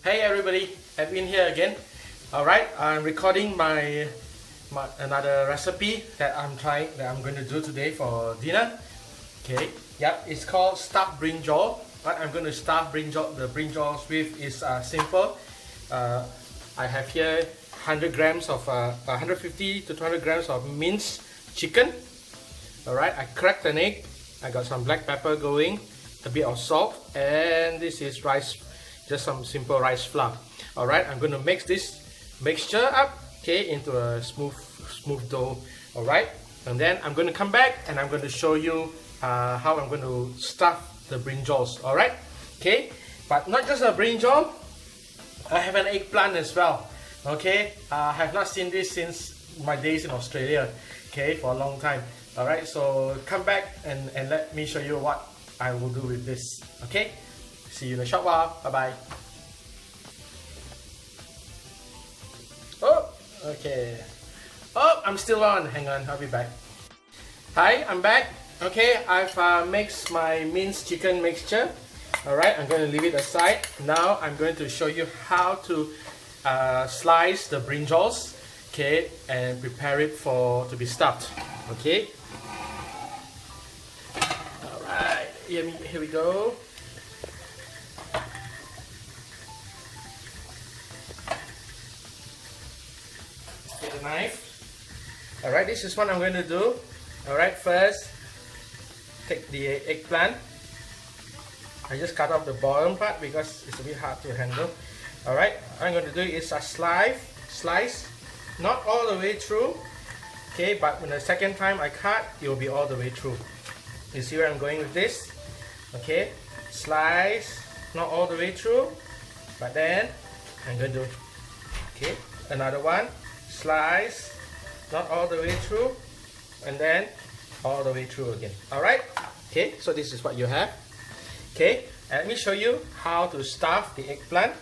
Hey everybody, Edwin here again. Alright, I'm recording my another recipe that I'm going to do today for dinner. Okay, yeah, it's called stuffed brinjal. What I'm going to stuff the brinjals with is simple. I have here 100 grams of 150 to 200 grams of minced chicken. Alright, I cracked an egg. I got some black pepper going, a bit of salt, and this is rice, just some simple rice flour. Alright, I'm going to mix this mixture up, okay, into a smooth dough. Alright, and then I'm going to come back and I'm going to show you how I'm going to stuff the brinjals. Alright, okay, but not just a brinjal, I have an eggplant as well. Okay, I have not seen this since my days in Australia, okay, for a long time. Alright, so come back and let me show you what I will do with this. Okay, see you in a short while. Bye bye. Oh, okay. Oh, I'm still on. Hang on, I'll be back. Hi, I'm back. Okay, I've mixed my minced chicken mixture. Alright, I'm going to leave it aside. Now I'm going to show you how to slice the brinjals, okay, and prepare it to be stuffed. Okay. Alright, here we go. Get a knife. Alright, this is what I'm going to do. Alright, first take the eggplant. I just cut off the bottom part because it's a bit hard to handle. Alright, what I'm going to do is a slice, not all the way through. Okay, but when the second time I cut, it will be all the way through. You see where I'm going with this? Okay, slice, not all the way through, but then I'm going to do, okay, another one, slice, not all the way through, and then all the way through again. Alright, okay, so this is what you have. Okay, let me show you how to stuff the eggplant.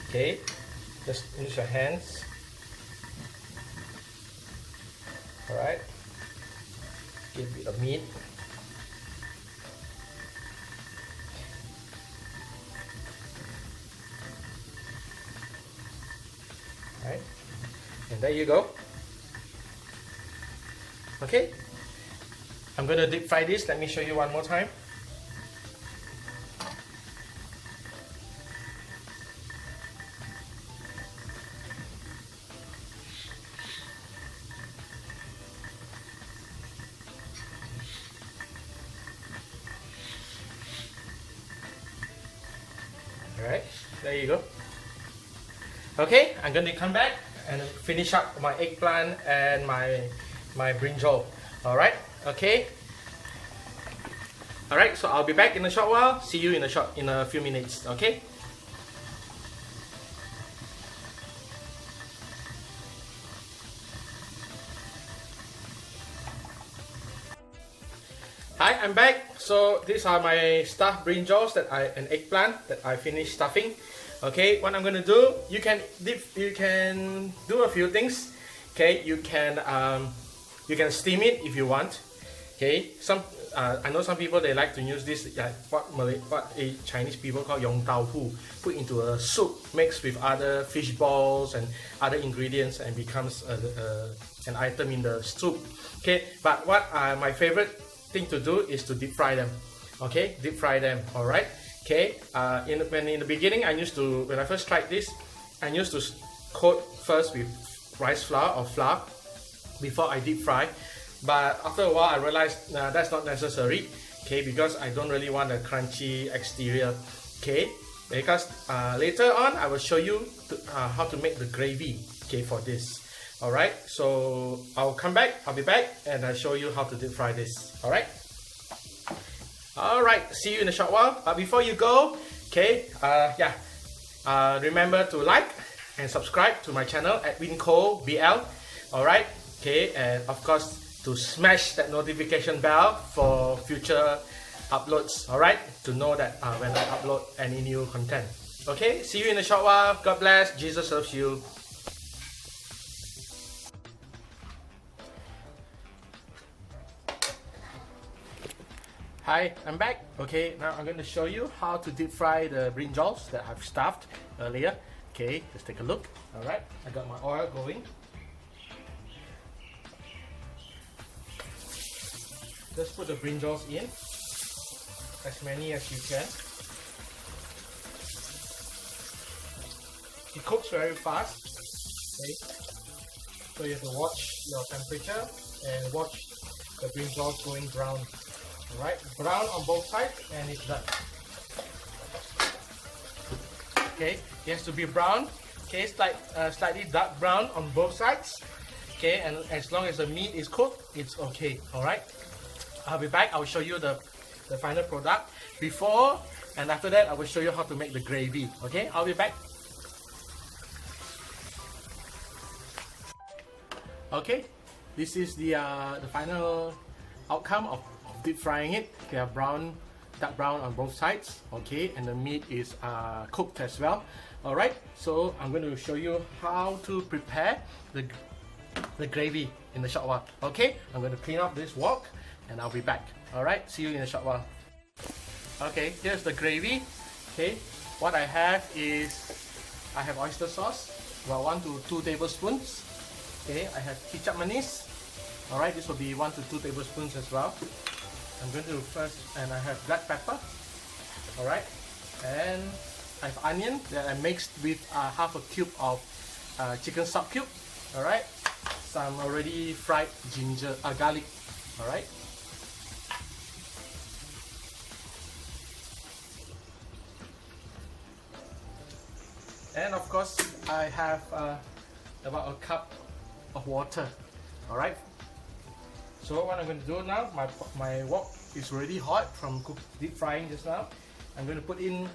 Okay, just use your hands. Alright, give it a bit of meat. Alright, and there you go. Okay, I'm going to deep fry this. Let me show you one more time. Alright, there you go. Okay, I'm going to come back and finish up my eggplant and my brinjal. Alright, okay. Alright, so I'll be back in a short while. See you in a few minutes, okay? Hi, I'm back. So these are my stuffed brinjals and eggplant that I finished stuffing. Okay, what I'm going to do, you can do a few things. Okay, you can steam it if you want. Okay, I know some people, they like to use this, what Chinese people call yong tau hu, put into a soup mixed with other fish balls and other ingredients and becomes an item in the soup. Okay, but what my favorite thing to do is to deep fry them. Okay, deep fry them. All right. Okay. In the beginning, when I first tried this, I used to coat first with rice flour or flour before I deep fry. But after a while, I realized that's not necessary. Okay, because I don't really want a crunchy exterior. Okay, because later on I will show you how to make the gravy. Okay, for this. All right, so I'll be back and I'll show you how to deep fry this. All right. All right, see you in a short while. But before you go, okay, remember to like and subscribe to my channel at Winco BL. All right, okay, and of course to smash that notification bell for future uploads. All right, to know that when I upload any new content. Okay, see you in a short while. God bless. Jesus loves you. Hi, I'm back. Okay, now I'm going to show you how to deep fry the brinjals that I've stuffed earlier. Okay, let's take a look. Alright, I got my oil going. Just put the brinjals in, as many as you can. It cooks very fast. Okay, so you have to watch your temperature and watch the brinjals going brown. Alright, brown on both sides and it's done. Okay, it has to be brown. Okay, slightly dark brown on both sides. Okay, and as long as the meat is cooked, it's okay. Alright, I'll be back. I'll show you the final product before and after that. I will show you how to make the gravy. Okay, I'll be back. Okay, this is the final outcome of deep frying it. Okay, dark brown on both sides. Okay, and the meat is cooked as well. Alright, so I'm going to show you how to prepare the gravy in a short while. Okay, I'm going to clean up this wok and I'll be back. Alright, see you in a short while. Okay, here's the gravy. Okay, what I have is I have oyster sauce, about 1 to 2 tablespoons. Okay, I have Kicap Manis. Alright, this will be 1 to 2 tablespoons as well. I'm going to first, and I have black pepper. Alright, and I have onion that I mixed with half a cube of chicken stock cube. Alright, some already fried garlic. Alright, and of course I have about a cup of water. Alright, so what I'm going to do now, my wok is already hot from deep frying just now. I'm going to put in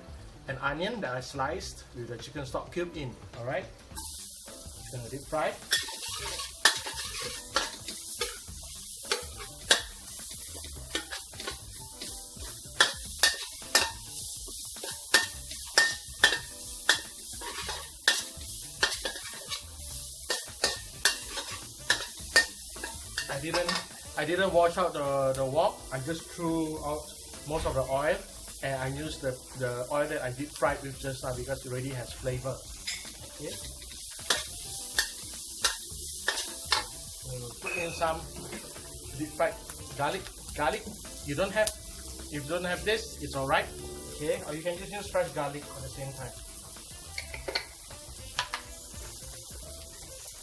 an onion that I sliced with the chicken stock cube in. Alright, it's going to deep fry. I didn't wash out the wok. I just threw out most of the oil and I used the oil that I deep fried with just now because it already has flavor. Okay. Put in some deep fried garlic. If you don't have this, it's alright. Okay, or you can just use fresh garlic at the same time.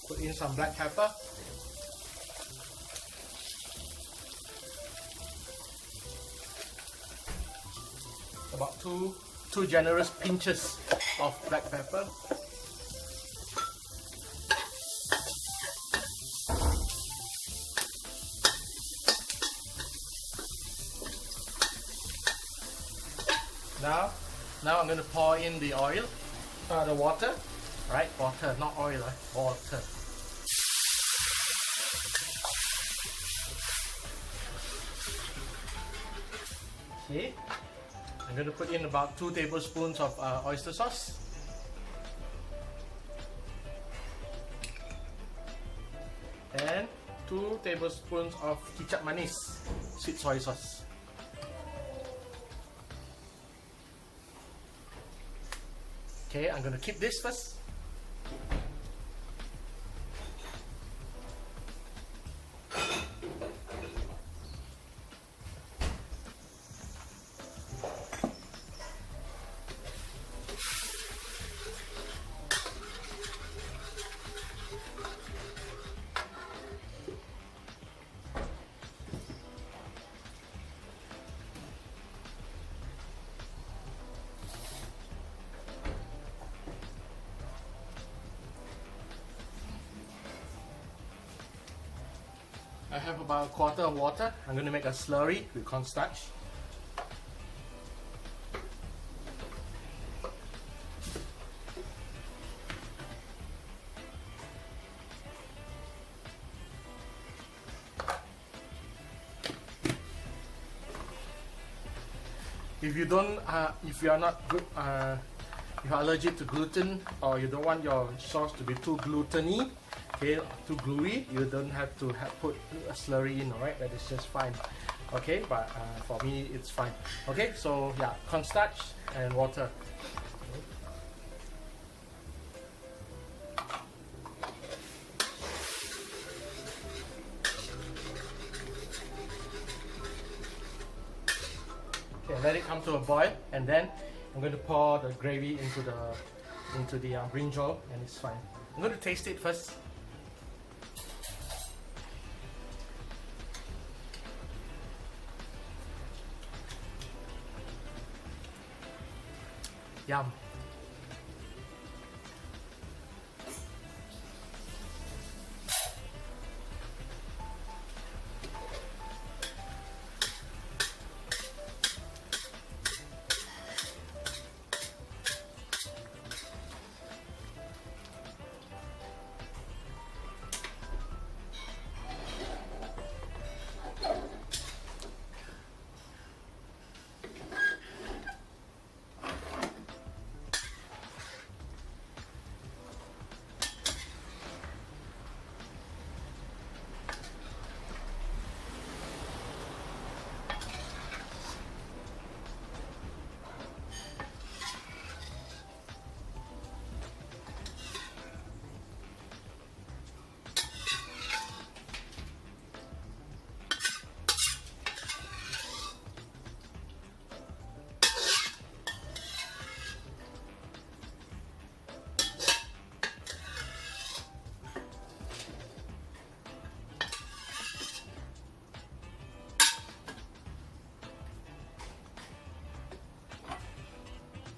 Put in some black pepper. About two generous pinches of black pepper. Now I'm going to pour in the oil, the water. Right, water, not oil, water. Okay. I'm going to put in about 2 tablespoons of oyster sauce. And 2 tablespoons of Kicap Manis, sweet soy sauce. Okay, I'm going to keep this first. I have about a quarter of water. I'm going to make a slurry with cornstarch. If you don't, if you are not good, if you are allergic to gluten or you don't want your sauce to be too gluttony, okay, too gluey, you don't have to put a slurry in. Alright, that is just fine. Okay, but for me it's fine. Okay, so yeah, cornstarch and water. Okay, let it come to a boil, and then I'm going to pour the gravy into the brinjal, and it's fine. I'm going to taste it first. Yum.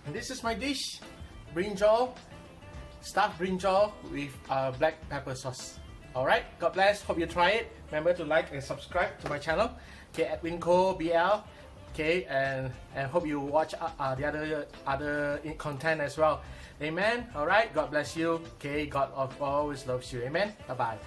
And this is my dish, brinjal, stuffed brinjal with black pepper sauce. Alright, God bless, hope you try it. Remember to like and subscribe to my channel, okay, at Winco BL, okay, and hope you watch the other content as well. Amen. Alright, God bless you, okay, God always loves you. Amen. Bye bye.